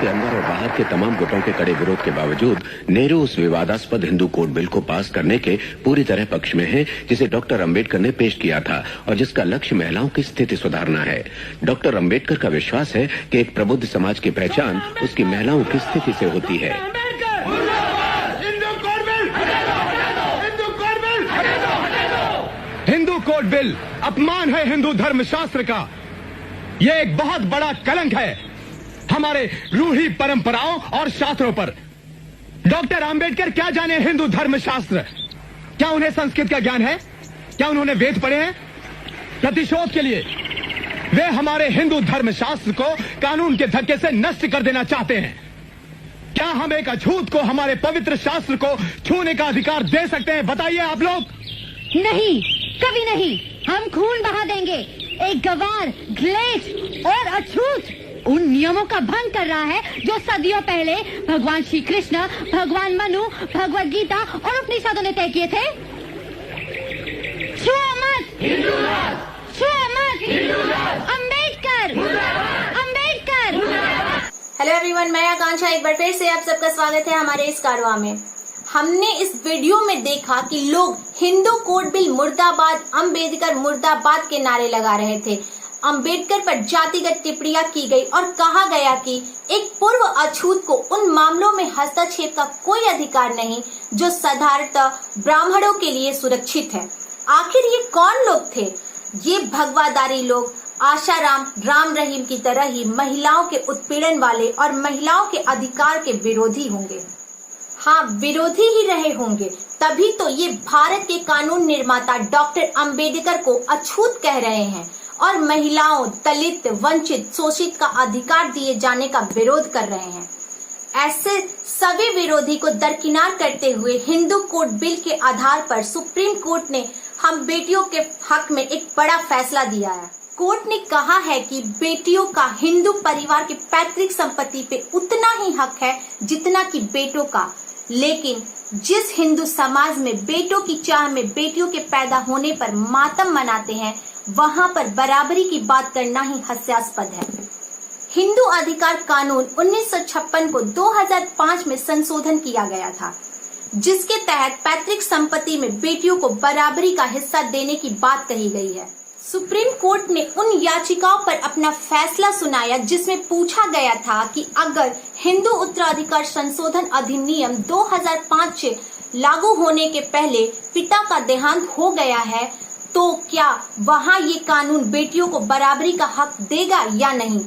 के अंदर और बाहर के तमाम गुटों के कड़े विरोध के बावजूद नेहरू उस विवादास्पद हिंदू कोड बिल को पास करने के पूरी तरह पक्ष में हैं, जिसे डॉक्टर अंबेडकर ने पेश किया था और जिसका लक्ष्य महिलाओं की स्थिति सुधारना है। डॉक्टर अंबेडकर का विश्वास है कि एक प्रबुद्ध समाज की पहचान उसकी महिलाओं की स्थिति से होती है। हिंदू कोड बिल अपमान है हिंदू धर्म शास्त्र का। यह एक बहुत बड़ा कलंक है हमारे रूढ़ी परंपराओं और शास्त्रों पर। डॉक्टर अंबेडकर क्या जाने हिंदू धर्म शास्त्र? क्या उन्हें संस्कृत का ज्ञान है? क्या उन्होंने वेद पढ़े हैं? प्रतिशोध के लिए वे हमारे हिंदू धर्म शास्त्र को कानून के धक्के से नष्ट कर देना चाहते हैं। क्या हम एक अछूत को हमारे पवित्र शास्त्र को छूने का अधिकार दे सकते हैं? बताइए आप लोग। नहीं, कभी नहीं। हम खून बहा देंगे। एक गवार, ग्लेच और अछूत उन नियमों का भंग कर रहा है जो सदियों पहले भगवान श्री कृष्ण, भगवान मनु, भगवद गीता और उपनिषदों ने तय किए थे। छुओ मत छुओ मत। अंबेडकर, अंबेडकर। हेलो एवरीवन, मैं आकांक्षा एक बार फिर से आप सबका स्वागत है हमारे इस कारवां में। हमने इस वीडियो में देखा कि लोग हिंदू कोड बिल मुर्दाबाद, अंबेडकर मुर्दाबाद के नारे लगा रहे थे। अंबेडकर पर जातिगत टिप्पणियां की गई और कहा गया कि एक पूर्व अछूत को उन मामलों में हस्तक्षेप का कोई अधिकार नहीं जो साधारणतः ब्राह्मणों के लिए सुरक्षित है। आखिर ये कौन लोग थे? ये भगवादारी लोग आशाराम, राम रहीम की तरह ही महिलाओं के उत्पीड़न वाले और महिलाओं के अधिकार के विरोधी होंगे। हाँ, विरोधी ही रहे होंगे, तभी तो ये भारत के कानून निर्माता डॉक्टर अंबेडकर को अछूत कह रहे हैं और महिलाओं, दलित, वंचित, शोषित का अधिकार दिए जाने का विरोध कर रहे हैं। ऐसे सभी विरोधी को दरकिनार करते हुए हिंदू कोड बिल के आधार पर सुप्रीम कोर्ट ने हम बेटियों के हक में एक बड़ा फैसला दिया है। कोर्ट ने कहा है कि बेटियों का हिंदू परिवार की पैतृक संपत्ति पे उतना ही हक है जितना कि बेटों का। लेकिन जिस हिंदू समाज में बेटों की चाह में बेटियों के पैदा होने पर मातम मनाते हैं, वहां पर बराबरी की बात करना ही हास्यास्पद है। हिंदू अधिकार कानून 1956 को 2005 में संशोधन किया गया था, जिसके तहत पैतृक संपत्ति में बेटियों को बराबरी का हिस्सा देने की बात कही गई है। सुप्रीम कोर्ट ने उन याचिकाओं पर अपना फैसला सुनाया जिसमें पूछा गया था कि अगर हिंदू उत्तराधिकार संशोधन अधिनियम 2005 से लागू होने के पहले पिता का देहांत हो गया है तो क्या वहां ये कानून बेटियों को बराबरी का हक देगा या नहीं।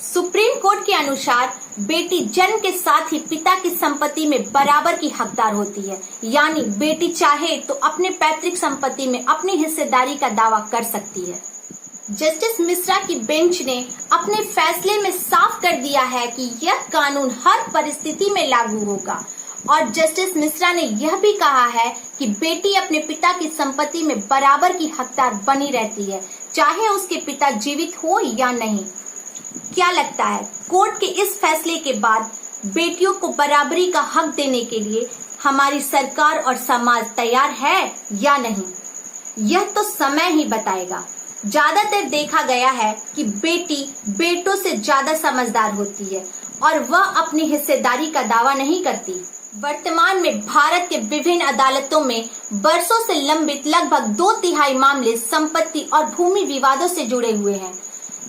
सुप्रीम कोर्ट के अनुसार बेटी जन्म के साथ ही पिता की संपत्ति में बराबर की हकदार होती है, यानी बेटी चाहे तो अपने पैतृक संपत्ति में अपनी हिस्सेदारी का दावा कर सकती है। जस्टिस मिश्रा की बेंच ने अपने फैसले में साफ कर दिया है कि यह कानून हर परिस्थिति में लागू होगा और जस्टिस मिश्रा ने यह भी कहा है कि बेटी अपने पिता की संपत्ति में बराबर की हकदार बनी रहती है, चाहे उसके पिता जीवित हो या नहीं। क्या लगता है, कोर्ट के इस फैसले के बाद बेटियों को बराबरी का हक देने के लिए हमारी सरकार और समाज तैयार है या नहीं? यह तो समय ही बताएगा। ज्यादातर देखा गया है कि बेटी बेटों से ज्यादा समझदार होती है और वह अपनी हिस्सेदारी का दावा नहीं करती। वर्तमान में भारत के विभिन्न अदालतों में बरसों से लंबित लगभग 2/3 मामले संपत्ति और भूमि विवादों से जुड़े हुए हैं।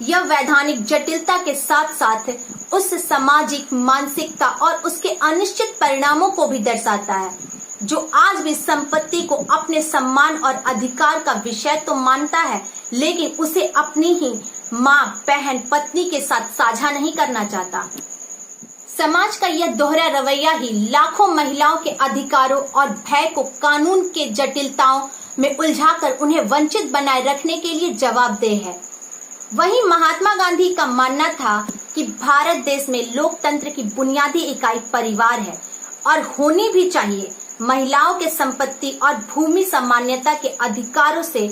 यह वैधानिक जटिलता के साथ साथ उस सामाजिक मानसिकता और उसके अनिश्चित परिणामों को भी दर्शाता है जो आज भी संपत्ति को अपने सम्मान और अधिकार का विषय तो मानता है, लेकिन उसे अपनी ही माँ, बहन, पत्नी के साथ साझा नहीं करना चाहता। समाज का यह दोहरा रवैया ही लाखों महिलाओं के अधिकारों और भय को कानून के जटिलताओं में उलझाकर उन्हें वंचित बनाए रखने के लिए जवाबदेह है। वहीं महात्मा गांधी का मानना था कि भारत देश में लोकतंत्र की बुनियादी इकाई परिवार है और होनी भी चाहिए। महिलाओं के संपत्ति और भूमि सामान्यता के अधिकारों से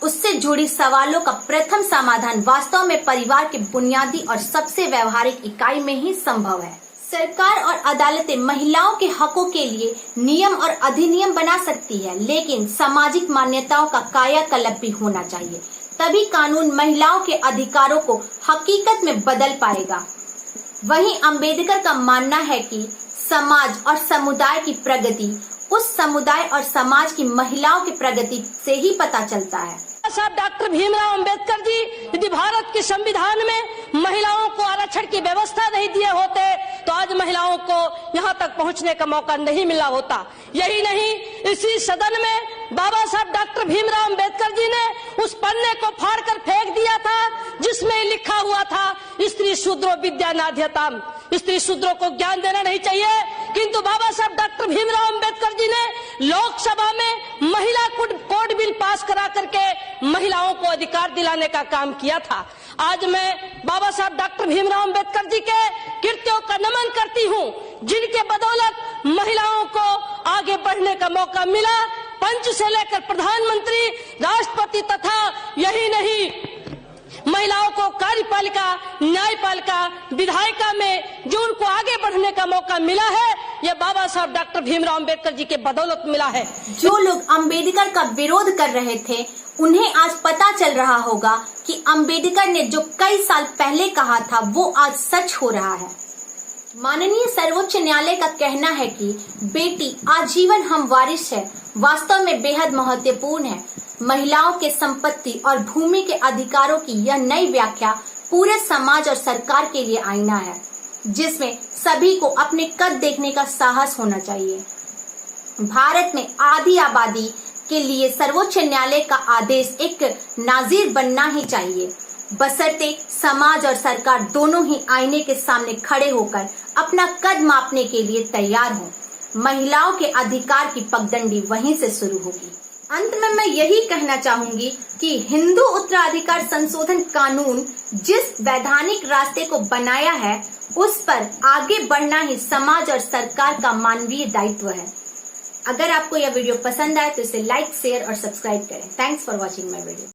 उससे जुड़ी सवालों का प्रथम समाधान वास्तव में परिवार के बुनियादी और सबसे व्यवहारिक इकाई में ही संभव है। सरकार और अदालतें महिलाओं के हकों के लिए नियम और अधिनियम बना सकती है, लेकिन सामाजिक मान्यताओं का कायाकल्प भी होना चाहिए, तभी कानून महिलाओं के अधिकारों को हकीकत में बदल पाएगा। वहीं अंबेडकर का मानना है कि समाज और समुदाय की प्रगति उस समुदाय और समाज की महिलाओं की प्रगति से ही पता चलता है। साहब डॉक्टर भीमराव अंबेडकर जी यदि भारत के संविधान में महिलाओं को आरक्षण की व्यवस्था नहीं दिए होते तो आज महिलाओं को यहाँ तक पहुँचने का मौका नहीं मिला होता। यही नहीं, इसी सदन में बाबा साहब डॉक्टर भीमराव अंबेडकर जी ने उस पन्ने को फाड़कर फेंक दिया था जिसमें लिखा हुआ था स्त्री शूद्रो विद्या नाध्यताम, स्त्री शूद्रों को ज्ञान देना नहीं चाहिए। किंतु बाबा साहब डॉक्टर भीमराव अंबेडकर जी ने लोकसभा में महिला कोड बिल पास करा करके महिलाओं को अधिकार दिलाने का काम किया था। आज मैं बाबा साहब डॉक्टर भीमराव अंबेडकर जी के कृत्यों का नमन करती हूँ, जिनके बदौलत महिलाओं को आगे बढ़ने का मौका मिला। पंच से लेकर प्रधानमंत्री, राष्ट्रपति तथा यही नहीं, महिलाओं को कार्यपालिका, न्यायपालिका, विधायिका में जो उनको आगे बढ़ने का मौका मिला है, यह बाबा साहब डॉक्टर भीमराव अंबेडकर जी के बदौलत मिला है। जो लोग अंबेडकर का विरोध कर रहे थे उन्हें आज पता चल रहा होगा कि अंबेडकर ने जो कई साल पहले कहा था वो आज सच हो रहा है। माननीय सर्वोच्च न्यायालय का कहना है कि बेटी आजीवन हम वारिस है, वास्तव में बेहद महत्वपूर्ण है। महिलाओं के संपत्ति और भूमि के अधिकारों की यह नई व्याख्या पूरे समाज और सरकार के लिए आईना है, जिसमें सभी को अपने कद देखने का साहस होना चाहिए। भारत में आधी आबादी के लिए सर्वोच्च न्यायालय का आदेश एक नाजीर बनना ही चाहिए, बशर्ते समाज और सरकार दोनों ही आईने के सामने खड़े होकर अपना कद मापने के लिए तैयार हों। महिलाओं के अधिकार की पगडंडी वहीं से शुरू होगी। अंत में मैं यही कहना चाहूंगी कि हिंदू उत्तराधिकार संशोधन कानून जिस वैधानिक रास्ते को बनाया है उस पर आगे बढ़ना ही समाज और सरकार का मानवीय दायित्व है। अगर आपको यह वीडियो पसंद आए तो इसे लाइक, शेयर और सब्सक्राइब करें। Thanks for watching my video.